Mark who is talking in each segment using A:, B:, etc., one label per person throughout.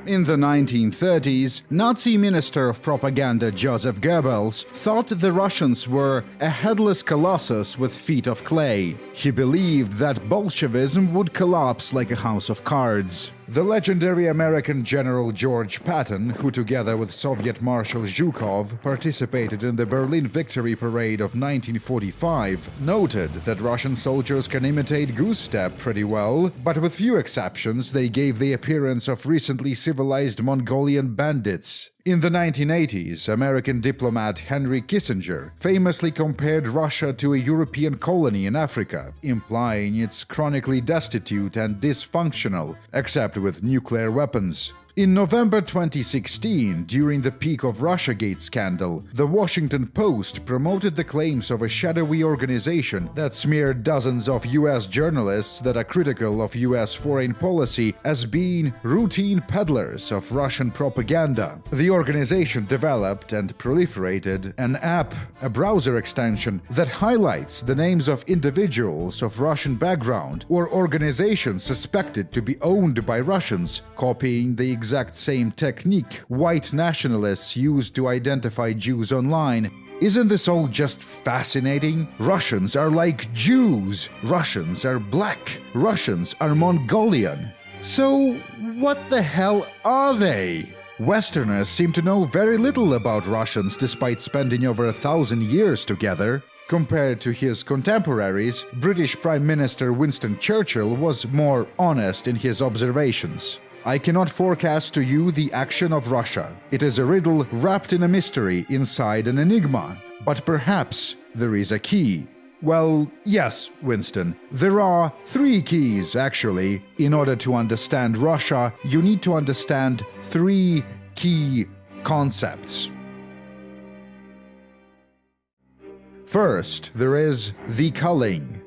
A: In the 1930s, Nazi Minister of Propaganda Joseph Goebbels thought the Russians were a headless colossus with feet of clay. He believed that Bolshevism would collapse like a house of cards. The legendary American General George Patton, who together with Soviet Marshal Zhukov participated in the Berlin Victory Parade of 1945, noted that Russian soldiers can imitate goose step pretty well, but with few exceptions they gave the appearance of recently civilized Mongolian bandits. In the 1980s, American diplomat Henry Kissinger famously compared Russia to a European colony in Africa, implying it's chronically destitute and dysfunctional, except with nuclear weapons. In November 2016, during the peak of Russiagate scandal, the Washington Post promoted the claims of a shadowy organization that smeared dozens of US journalists that are critical of US foreign policy as being routine peddlers of Russian propaganda. The organization developed and proliferated an app, a browser extension, that highlights the names of individuals of Russian background or organizations suspected to be owned by Russians, copying the exact same technique white nationalists use to identify Jews online. Isn't this all just fascinating? Russians are like Jews. Russians are black. Russians are Mongolian. So, what the hell are they? Westerners seem to know very little about Russians despite spending over 1,000 years together. Compared to his contemporaries, British Prime Minister Winston Churchill was more honest in his observations. I cannot forecast to you the action of Russia. It is a riddle wrapped in a mystery inside an enigma. But perhaps there is a key. Well, yes, Winston. There are 3 keys, actually. In order to understand Russia, you need to understand 3 key concepts. First, there is the culling.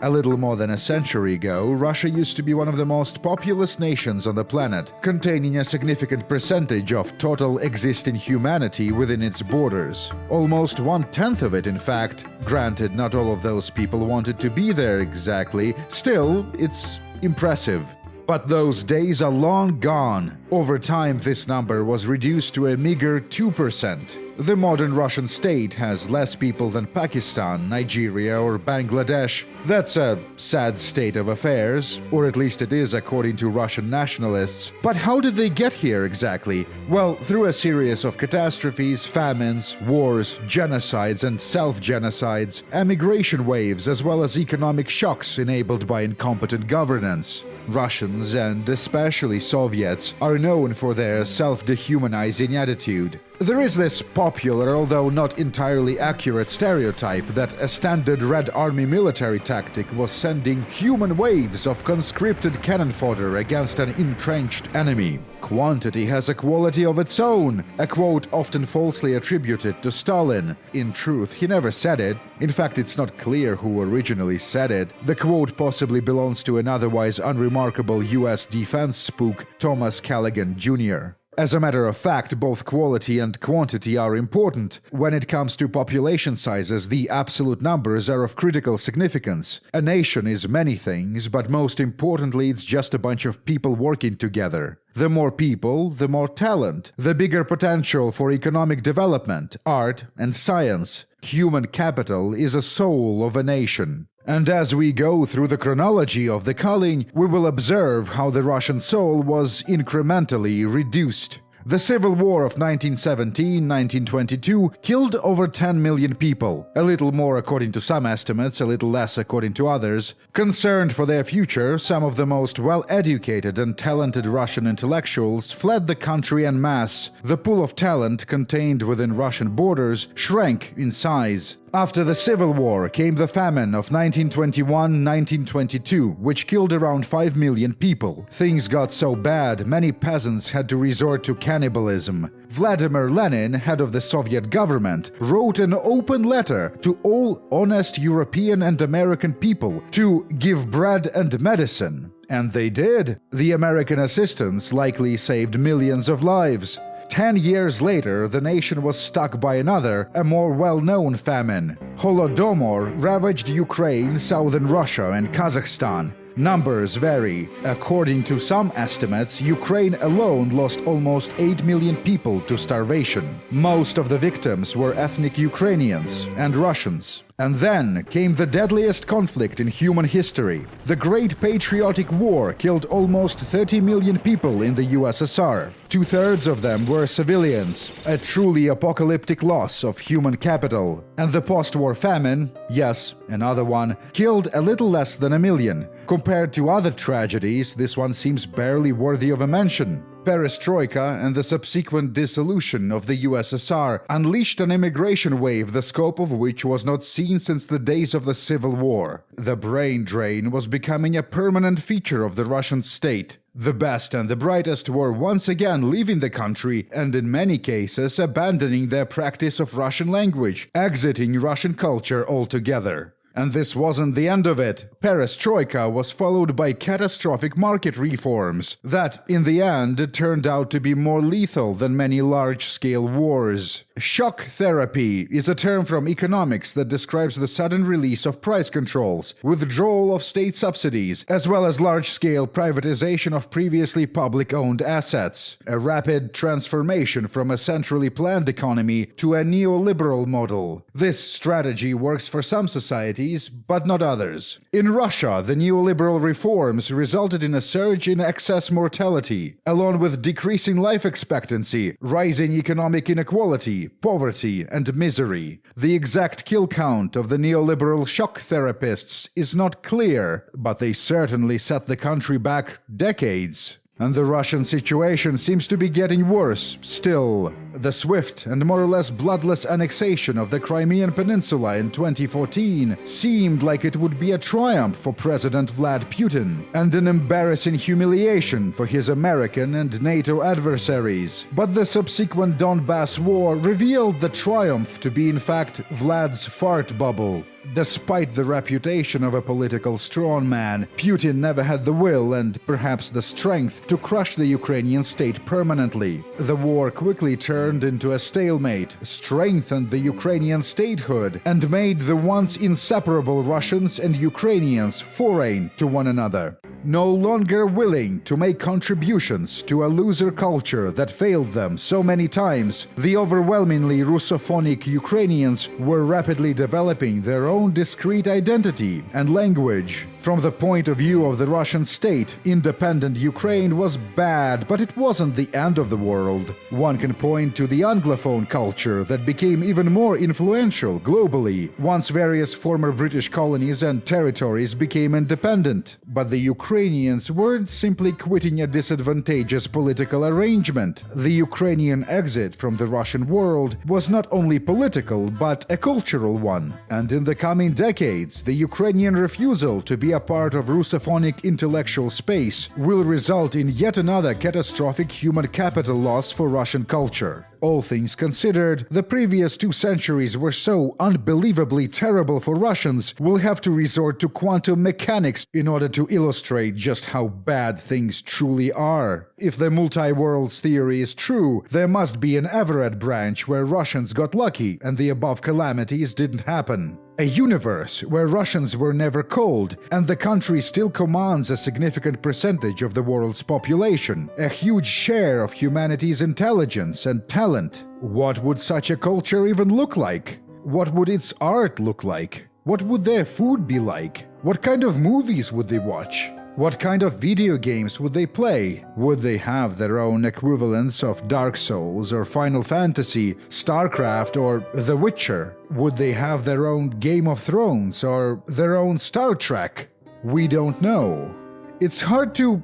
A: A little more than a century ago, Russia used to be one of the most populous nations on the planet, containing a significant percentage of total existing humanity within its borders. Almost 1/10 of it, in fact. Granted, not all of those people wanted to be there exactly. Still, it's impressive. But those days are long gone. Over time, this number was reduced to a meager 2%. The modern Russian state has less people than Pakistan, Nigeria, or Bangladesh. That's a sad state of affairs, or at least it is according to Russian nationalists. But how did they get here exactly? Well, through a series of catastrophes, famines, wars, genocides, and self-genocides, emigration waves, as well as economic shocks enabled by incompetent governance. Russians, and especially Soviets, are known for their self-dehumanizing attitude. There is this popular, although not entirely accurate stereotype that a standard Red Army military tactic was sending human waves of conscripted cannon fodder against an entrenched enemy. Quantity has a quality of its own, a quote often falsely attributed to Stalin. In truth, he never said it. In fact, it's not clear who originally said it. The quote possibly belongs to an otherwise unremarkable US defense spook, Thomas Callaghan Jr. As a matter of fact, both quality and quantity are important. When it comes to population sizes, the absolute numbers are of critical significance. A nation is many things, but most importantly, it's just a bunch of people working together. The more people, the more talent, the bigger potential for economic development, art, and science. Human capital is a soul of a nation. And as we go through the chronology of the culling, we will observe how the Russian soul was incrementally reduced. The Civil War of 1917-1922 killed over 10 million people, a little more according to some estimates, a little less according to others. Concerned for their future, some of the most well-educated and talented Russian intellectuals fled the country en masse. The pool of talent contained within Russian borders shrank in size. After the Civil War came the famine of 1921-1922, which killed around 5 million people. Things got so bad, many peasants had to resort to cannibalism. Vladimir Lenin, head of the Soviet government, wrote an open letter to all honest European and American people to give bread and medicine. And they did. The American assistance likely saved millions of lives. 10 years later, the nation was struck by another, a more well-known famine. Holodomor ravaged Ukraine, southern Russia, and Kazakhstan. Numbers vary. According to some estimates, Ukraine alone lost almost 8 million people to starvation. Most of the victims were ethnic Ukrainians and Russians. And then came the deadliest conflict in human history. The Great Patriotic War killed almost 30 million people in the USSR. Two-thirds of them were civilians, a truly apocalyptic loss of human capital. And the post-war famine, yes, another one, killed a little less than 1 million. Compared to other tragedies, this one seems barely worthy of a mention. Perestroika and the subsequent dissolution of the USSR unleashed an immigration wave the scope of which was not seen since the days of the Civil War. The brain drain was becoming a permanent feature of the Russian state. The best and the brightest were once again leaving the country and in many cases abandoning their practice of Russian language, exiting Russian culture altogether. And this wasn't the end of it. Perestroika was followed by catastrophic market reforms that, in the end, turned out to be more lethal than many large-scale wars. Shock therapy is a term from economics that describes the sudden release of price controls, withdrawal of state subsidies, as well as large-scale privatization of previously public-owned assets. A rapid transformation from a centrally planned economy to a neoliberal model. This strategy works for some societies, but not others. In Russia, the neoliberal reforms resulted in a surge in excess mortality, along with decreasing life expectancy, rising economic inequality, poverty, and misery. The exact kill count of the neoliberal shock therapists is not clear, but they certainly set the country back decades. And the Russian situation seems to be getting worse still. The swift and more or less bloodless annexation of the Crimean Peninsula in 2014 seemed like it would be a triumph for President Vladimir Putin and an embarrassing humiliation for his American and NATO adversaries. But the subsequent Donbass war revealed the triumph to be in fact Vlad's fart bubble. Despite the reputation of a political strongman, Putin never had the will and perhaps the strength to crush the Ukrainian state permanently. The war quickly turned into a stalemate, strengthened the Ukrainian statehood, and made the once inseparable Russians and Ukrainians foreign to one another. No longer willing to make contributions to a loser culture that failed them so many times, the overwhelmingly Russophonic Ukrainians were rapidly developing their own discrete identity and language. From the point of view of the Russian state, independent Ukraine was bad, but it wasn't the end of the world. One can point to the Anglophone culture that became even more influential globally once various former British colonies and territories became independent. But the Ukrainians weren't simply quitting a disadvantageous political arrangement. The Ukrainian exit from the Russian world was not only political, but a cultural one. And in the coming decades, the Ukrainian refusal to be a part of Russophonic intellectual space will result in yet another catastrophic human capital loss for Russian culture. All things considered, the previous 2 centuries were so unbelievably terrible for Russians, we'll have to resort to quantum mechanics in order to illustrate just how bad things truly are. If the multi-worlds theory is true, there must be an Everett branch where Russians got lucky and the above calamities didn't happen. A universe where Russians were never cold, and the country still commands a significant percentage of the world's population, a huge share of humanity's intelligence and talent. What would such a culture even look like? What would its art look like? What would their food be like? What kind of movies would they watch? What kind of video games would they play? Would they have their own equivalents of Dark Souls or Final Fantasy, StarCraft or The Witcher? Would they have their own Game of Thrones or their own Star Trek? We don't know. It's hard to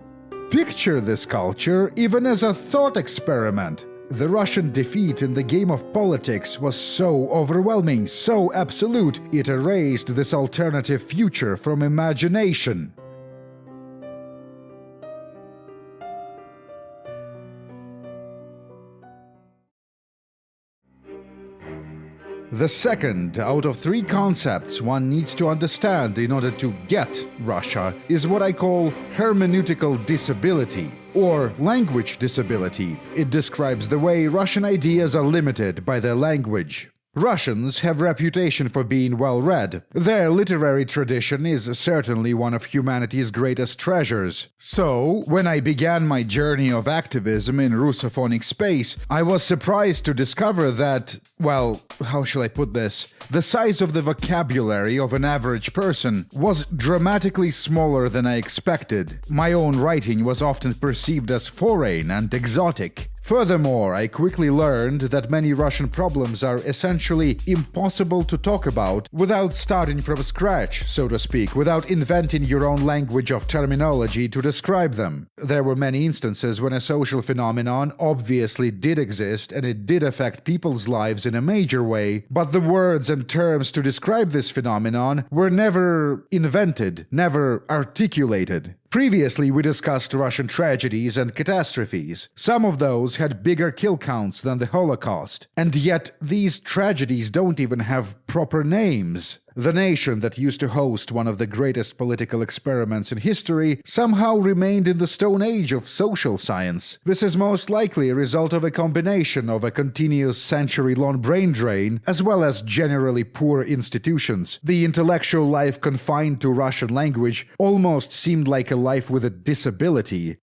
A: picture this culture even as a thought experiment. The Russian defeat in the game of politics was so overwhelming, so absolute, it erased this alternative future from imagination. The second out of 3 concepts one needs to understand in order to get Russia is what I call hermeneutical disability, or language disability. It describes the way Russian ideas are limited by their language. Russians have reputation for being well-read. Their literary tradition is certainly one of humanity's greatest treasures. So, when I began my journey of activism in Russophonic space, I was surprised to discover that, well, how shall I put this? The size of the vocabulary of an average person was dramatically smaller than I expected. My own writing was often perceived as foreign and exotic. Furthermore, I quickly learned that many Russian problems are essentially impossible to talk about without starting from scratch, so to speak, without inventing your own language of terminology to describe them. There were many instances when a social phenomenon obviously did exist and it did affect people's lives in a major way, but the words and terms to describe this phenomenon were never invented, never articulated. Previously, we discussed Russian tragedies and catastrophes. Some of those had bigger kill counts than the Holocaust. And yet, these tragedies don't even have proper names. The nation that used to host one of the greatest political experiments in history somehow remained in the Stone Age of social science. This is most likely a result of a combination of a continuous century-long brain drain, as well as generally poor institutions. The intellectual life confined to Russian language almost seemed like a life with a disability,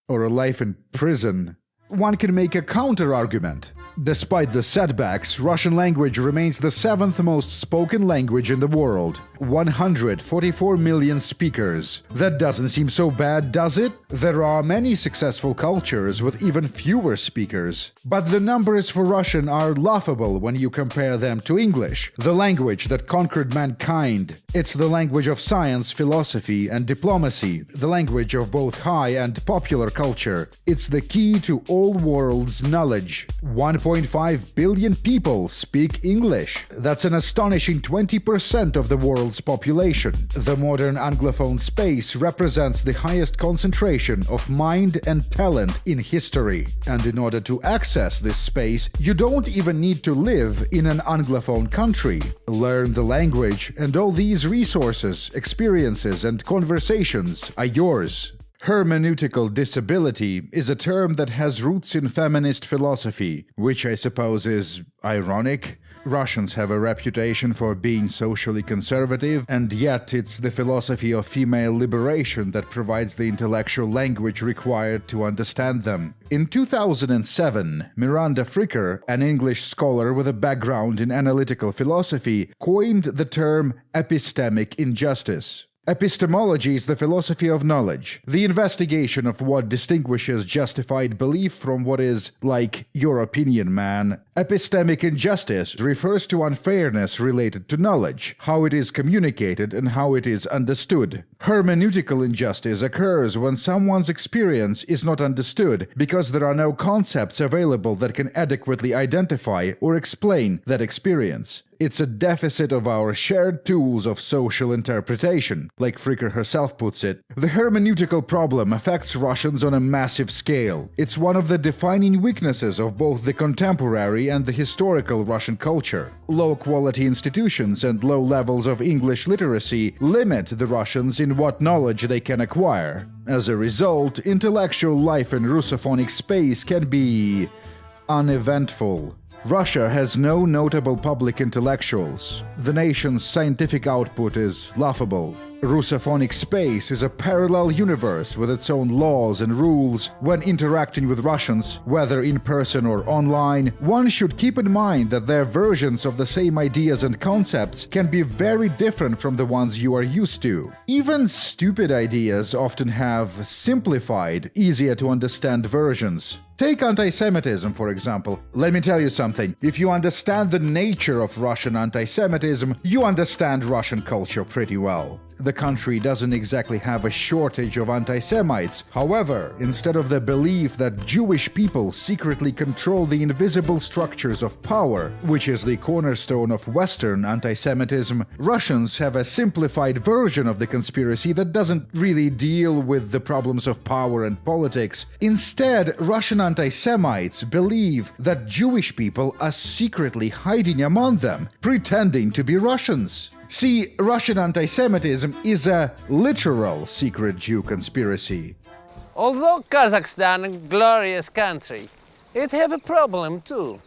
A: or a life in prison. One can make a counter-argument. Despite the setbacks, Russian language remains the 7th most spoken language in the world. 144 million speakers. That doesn't seem so bad, does it? There are many successful cultures with even fewer speakers. But the numbers for Russian are laughable when you compare them to English, the language that conquered mankind. It's the language of science, philosophy, and diplomacy, the language of both high and popular culture. It's the key to all world's knowledge. 1.5 billion people speak English. That's an astonishing 20% of the world's population. The modern Anglophone space represents the highest concentration of mind and talent in history. And in order to access this space, you don't even need to live in an Anglophone country. Learn the language, and all these resources, experiences, and conversations are yours. Hermeneutical disability is a term that has roots in feminist philosophy, which I suppose is ironic. Russians have a reputation for being socially conservative, and yet it's the philosophy of female liberation that provides the intellectual language required to understand them. In 2007, Miranda Fricker, an English scholar with a background in analytical philosophy, coined the term epistemic injustice. Epistemology is the philosophy of knowledge, the investigation of what distinguishes justified belief from what is, like, your opinion, man. Epistemic injustice refers to unfairness related to knowledge, how it is communicated and how it is understood. Hermeneutical injustice occurs when someone's experience is not understood because there are no concepts available that can adequately identify or explain that experience. It's a deficit of our shared tools of social interpretation, like Fricker herself puts it. The hermeneutical problem affects Russians on a massive scale. It's one of the defining weaknesses of both the contemporary and the historical Russian culture. Low-quality institutions and low levels of English literacy limit the Russians in what knowledge they can acquire. As a result, intellectual life in Russophonic space can be uneventful. Russia has no notable public intellectuals. The nation's scientific output is laughable. Russophonic space is a parallel universe with its own laws and rules. When interacting with Russians, whether in person or online, one should keep in mind that their versions of the same ideas and concepts can be very different from the ones you are used to. Even stupid ideas often have simplified, easier to understand versions. Take anti-Semitism, for example. Let me tell you something. If you understand the nature of Russian anti-Semitism, you understand Russian culture pretty well. The country doesn't exactly have a shortage of anti-Semites. However, instead of the belief that Jewish people secretly control the invisible structures of power, which is the cornerstone of Western anti-Semitism, Russians have a simplified version of the conspiracy that doesn't really deal with the problems of power and politics. Instead, Russian anti-Semites believe that Jewish people are secretly hiding among them, pretending to be Russians. See, Russian anti-Semitism is a literal secret Jew conspiracy.
B: Although Kazakhstan is a glorious country, it has a problem too.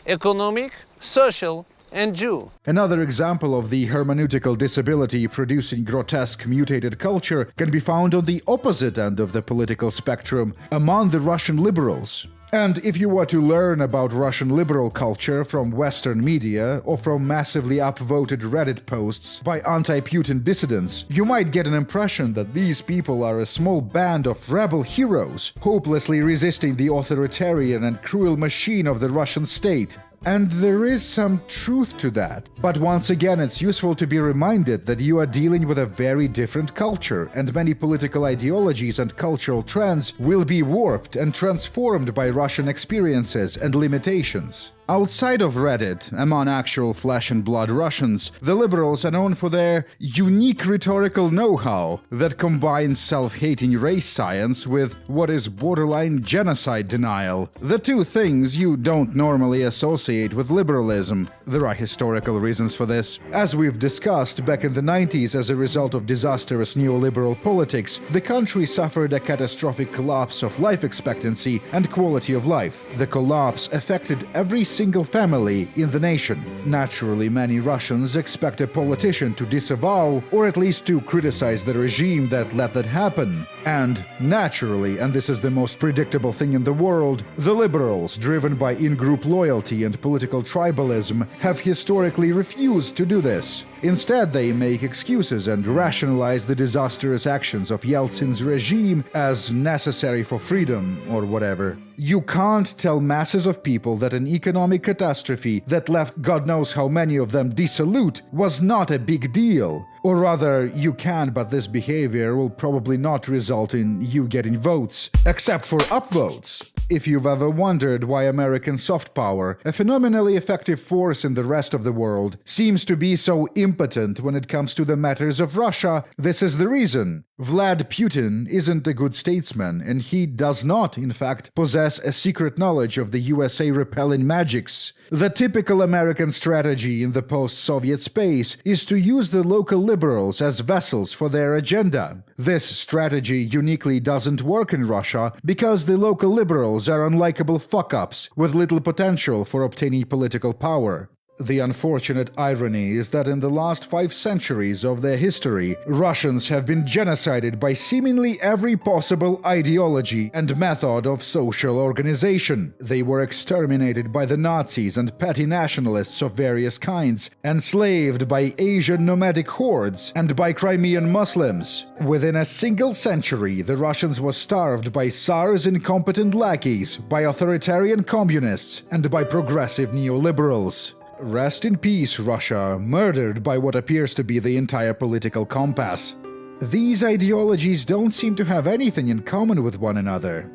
B: Economic, social and Jew.
A: Another example of the hermeneutical disability producing grotesque mutated culture can be found on the opposite end of the political spectrum, among the Russian liberals. And if you were to learn about Russian liberal culture from Western media or from massively upvoted Reddit posts by anti-Putin dissidents, you might get an impression that these people are a small band of rebel heroes, hopelessly resisting the authoritarian and cruel machine of the Russian state. And there is some truth to that. But once again, it's useful to be reminded that you are dealing with a very different culture, and many political ideologies and cultural trends will be warped and transformed by Russian experiences and limitations. Outside of Reddit, among actual flesh and blood Russians, the liberals are known for their unique rhetorical know-how that combines self-hating race science with what is borderline genocide denial. The two things you don't normally associate with liberalism. There are historical reasons for this. As we've discussed, back in the 90s, as a result of disastrous neoliberal politics, the country suffered a catastrophic collapse of life expectancy and quality of life. The collapse affected every single family in the nation. Naturally, many Russians expect a politician to disavow or at least to criticize the regime that let that happen. And naturally, and this is the most predictable thing in the world, the liberals, driven by in-group loyalty and political tribalism, have historically refused to do this. Instead, they make excuses and rationalize the disastrous actions of Yeltsin's regime as necessary for freedom or whatever. You can't tell masses of people that an economic catastrophe that left God knows how many of them dissolute was not a big deal. Or rather, you can, but this behavior will probably not result in you getting votes, except for upvotes. If you've ever wondered why American soft power, a phenomenally effective force in the rest of the world, seems to be so impotent when it comes to the matters of Russia, this is the reason. Vlad Putin isn't a good statesman, and he does not, in fact, possess a secret knowledge of the USA repelling magics. The typical American strategy in the post-Soviet space is to use the local liberals as vessels for their agenda. This strategy uniquely doesn't work in Russia because the local liberals are unlikable fuck-ups with little potential for obtaining political power. The unfortunate irony is that in the last 5 centuries of their history, Russians have been genocided by seemingly every possible ideology and method of social organization. They were exterminated by the Nazis and petty nationalists of various kinds, enslaved by Asian nomadic hordes, and by Crimean Muslims. Within a single century, the Russians were starved by Tsar's incompetent lackeys, by authoritarian communists, and by progressive neoliberals. Rest in peace, Russia, murdered by what appears to be the entire political compass. These ideologies don't seem to have anything in common with one another.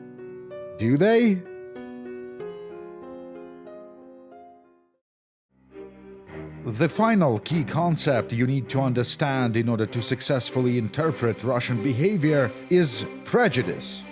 A: Do they? The final key concept you need to understand in order to successfully interpret Russian behavior is prejudice.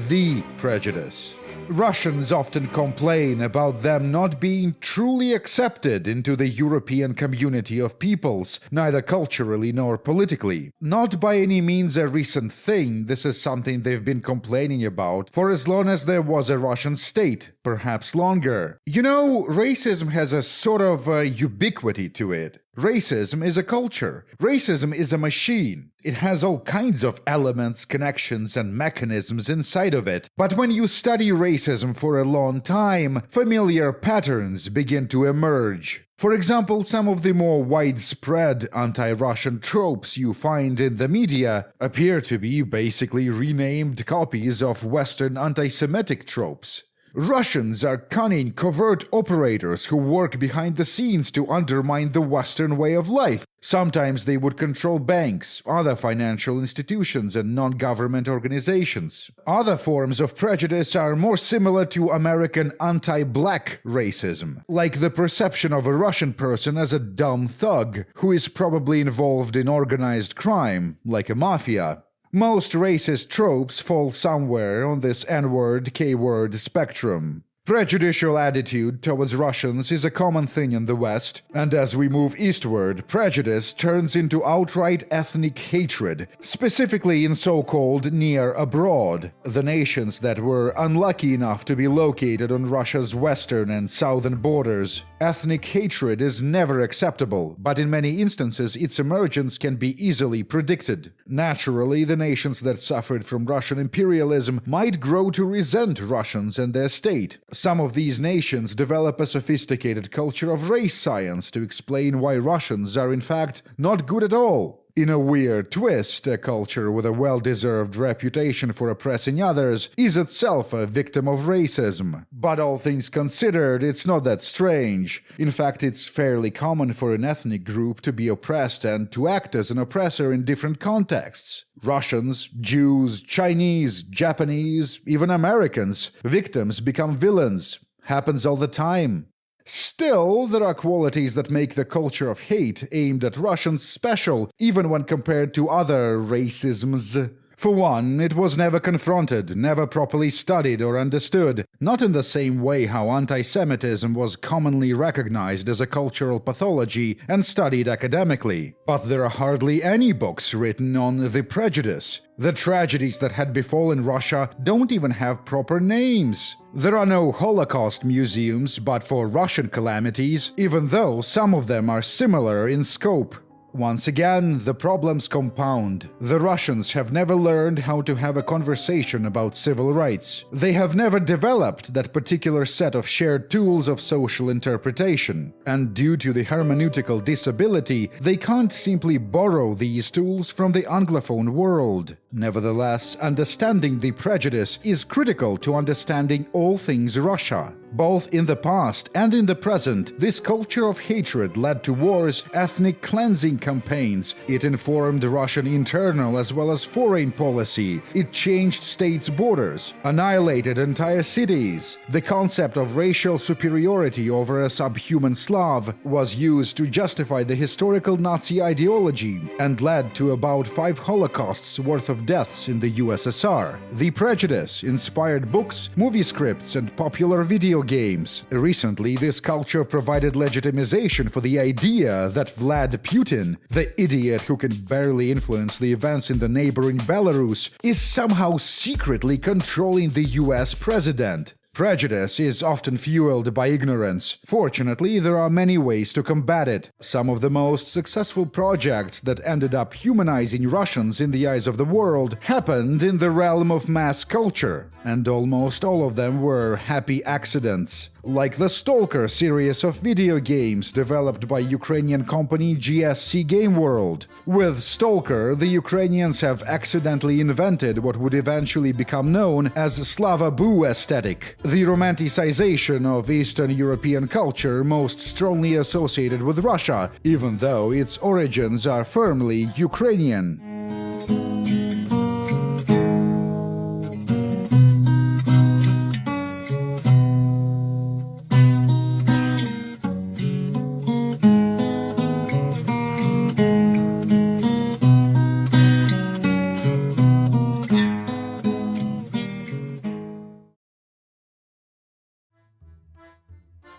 A: The prejudice. Russians often complain about them not being truly accepted into the European community of peoples, neither culturally nor politically. Not by any means a recent thing, this is something they've been complaining about for as long as there was a Russian state, perhaps longer. You know, racism has a sort of ubiquity to it. Racism is a culture. Racism is a machine. It has all kinds of elements, connections, and mechanisms inside of it. But when you study racism for a long time, familiar patterns begin to emerge. For example, some of the more widespread anti-Russian tropes you find in the media appear to be basically renamed copies of Western anti-Semitic tropes. Russians are cunning, covert operators who work behind the scenes to undermine the Western way of life. Sometimes they would control banks, other financial institutions, and non-government organizations. Other forms of prejudice are more similar to American anti-black racism, like the perception of a Russian person as a dumb thug who is probably involved in organized crime, like a mafia. Most racist tropes fall somewhere on this N-word, K-word spectrum. Prejudicial attitude towards Russians is a common thing in the West, and as we move eastward, prejudice turns into outright ethnic hatred, specifically in so-called near abroad, the nations that were unlucky enough to be located on Russia's western and southern borders. Ethnic hatred is never acceptable, but in many instances its emergence can be easily predicted. Naturally, the nations that suffered from Russian imperialism might grow to resent Russians and their state. Some of these nations develop a sophisticated culture of race science to explain why Russians are in fact not good at all. In a weird twist, a culture with a well-deserved reputation for oppressing others is itself a victim of racism. But all things considered, it's not that strange. In fact, it's fairly common for an ethnic group to be oppressed and to act as an oppressor in different contexts. Russians, Jews, Chinese, Japanese, even Americans. Victims become villains. Happens all the time. Still, there are qualities that make the culture of hate aimed at Russians special, even when compared to other racisms. For one, it was never confronted, never properly studied or understood, not in the same way how anti-Semitism was commonly recognized as a cultural pathology and studied academically. But there are hardly any books written on the prejudice. The tragedies that had befallen Russia don't even have proper names. There are no Holocaust museums, but for Russian calamities, even though some of them are similar in scope. Once again, the problems compound. The Russians have never learned how to have a conversation about civil rights. They have never developed that particular set of shared tools of social interpretation. And due to the hermeneutical disability, they can't simply borrow these tools from the Anglophone world. Nevertheless, understanding the prejudice is critical to understanding all things Russia. Both in the past and in the present, this culture of hatred led to wars, ethnic cleansing campaigns. It informed Russian internal as well as foreign policy. It changed states' borders, annihilated entire cities. The concept of racial superiority over a subhuman Slav was used to justify the historical Nazi ideology and led to about 5 Holocausts worth of deaths in the USSR. The prejudice inspired books, movie scripts, and popular video games. Recently, this culture provided legitimization for the idea that Vlad Putin, the idiot who can barely influence the events in the neighboring Belarus, is somehow secretly controlling the US president. Prejudice is often fueled by ignorance. Fortunately, there are many ways to combat it. Some of the most successful projects that ended up humanizing Russians in the eyes of the world happened in the realm of mass culture, and almost all of them were happy accidents. Like the Stalker series of video games developed by Ukrainian company GSC Game World. With Stalker, the Ukrainians have accidentally invented what would eventually become known as Slava Boo aesthetic, the romanticization of Eastern European culture most strongly associated with Russia, even though its origins are firmly Ukrainian.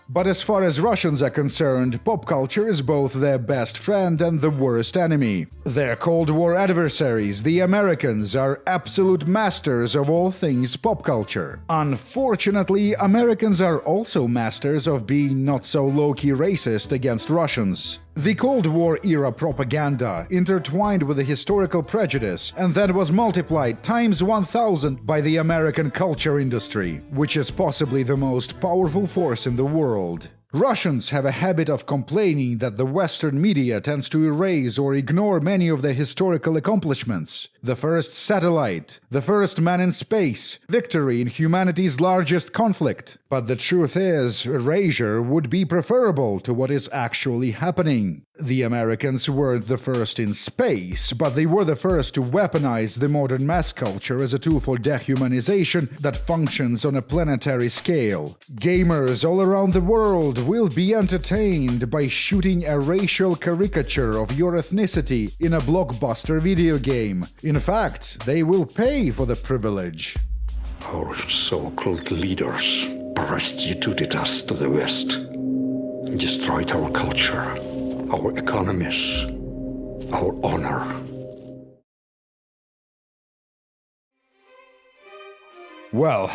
A: But as far as Russians are concerned, pop culture is both their best friend and the worst enemy. Their Cold War adversaries, the Americans, are absolute masters of all things pop culture. Unfortunately, Americans are also masters of being not so low-key racist against Russians. The Cold War era propaganda intertwined with the historical prejudice and then was multiplied times 1,000 by the American culture industry, which is possibly the most powerful force in the world. Russians have a habit of complaining that the Western media tends to erase or ignore many of their historical accomplishments. The first satellite, the first man in space, victory in humanity's largest conflict. But the truth is, erasure would be preferable to what is actually happening. The Americans weren't the first in space, but they were the first to weaponize the modern mass culture as a tool for dehumanization that functions on a planetary scale. Gamers all around the world will be entertained by shooting a racial caricature of your ethnicity in a blockbuster video game. In fact, they will pay for the privilege.
C: Our so-called leaders prostituted us to the West, destroyed our culture, our economies, our honor.
A: Well,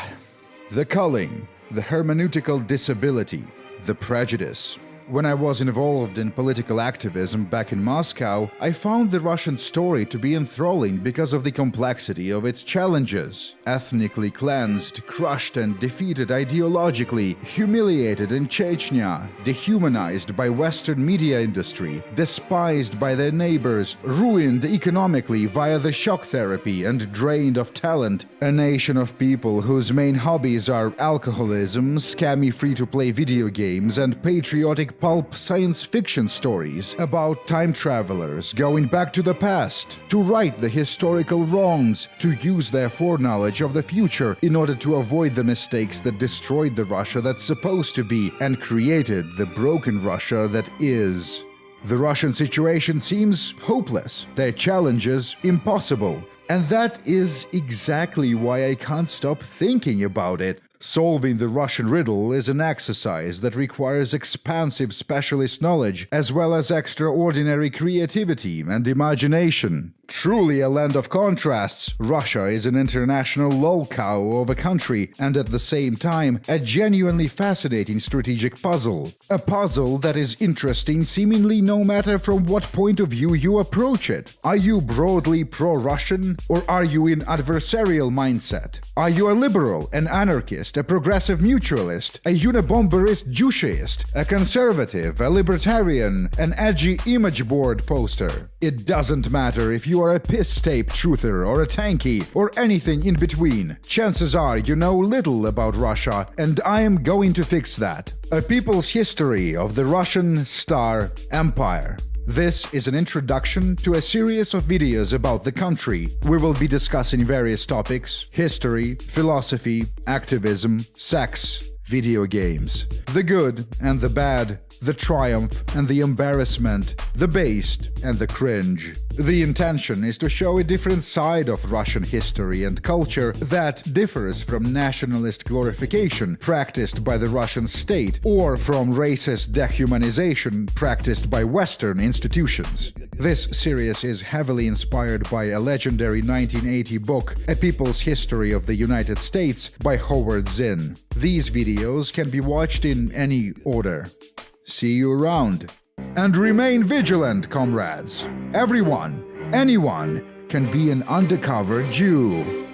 A: the culling, the hermeneutical disability, the prejudice. When I was involved in political activism back in Moscow, I found the Russian story to be enthralling because of the complexity of its challenges. Ethnically cleansed, crushed and defeated ideologically, humiliated in Chechnya, dehumanized by Western media industry, despised by their neighbors, ruined economically via the shock therapy and drained of talent. A nation of people whose main hobbies are alcoholism, scammy free-to-play video games and patriotic pulp science fiction stories about time travelers going back to the past to right the historical wrongs, to use their foreknowledge of the future in order to avoid the mistakes that destroyed the Russia that's supposed to be and created the broken Russia that is. The Russian situation seems hopeless, their challenges impossible, and that is exactly why I can't stop thinking about it. Solving the Russian riddle is an exercise that requires expansive specialist knowledge as well as extraordinary creativity and imagination. Truly a land of contrasts, Russia is an international lolcow of a country and at the same time a genuinely fascinating strategic puzzle. A puzzle that is interesting seemingly no matter from what point of view you approach it. Are you broadly pro-Russian or are you in adversarial mindset? Are you a liberal, an anarchist, a progressive mutualist, a unabomberist Jucheist, a conservative, a libertarian, an edgy image board poster? It doesn't matter if you are a piss-tape truther or a tanky or anything in between. Chances are you know little about Russia, and I am going to fix that. A People's History of the Russian Star Empire. This is an introduction to a series of videos about the country. We will be discussing various topics: history, philosophy, activism, sex, video games, the good and the bad, the triumph and the embarrassment, the based and the cringe. The intention is to show a different side of Russian history and culture that differs from nationalist glorification practiced by the Russian state or from racist dehumanization practiced by Western institutions. This series is heavily inspired by a legendary 1980 book, A People's History of the United States by Howard Zinn. These videos can be watched in any order. See you around. And remain vigilant, comrades. Everyone, anyone, can be an undercover Jew.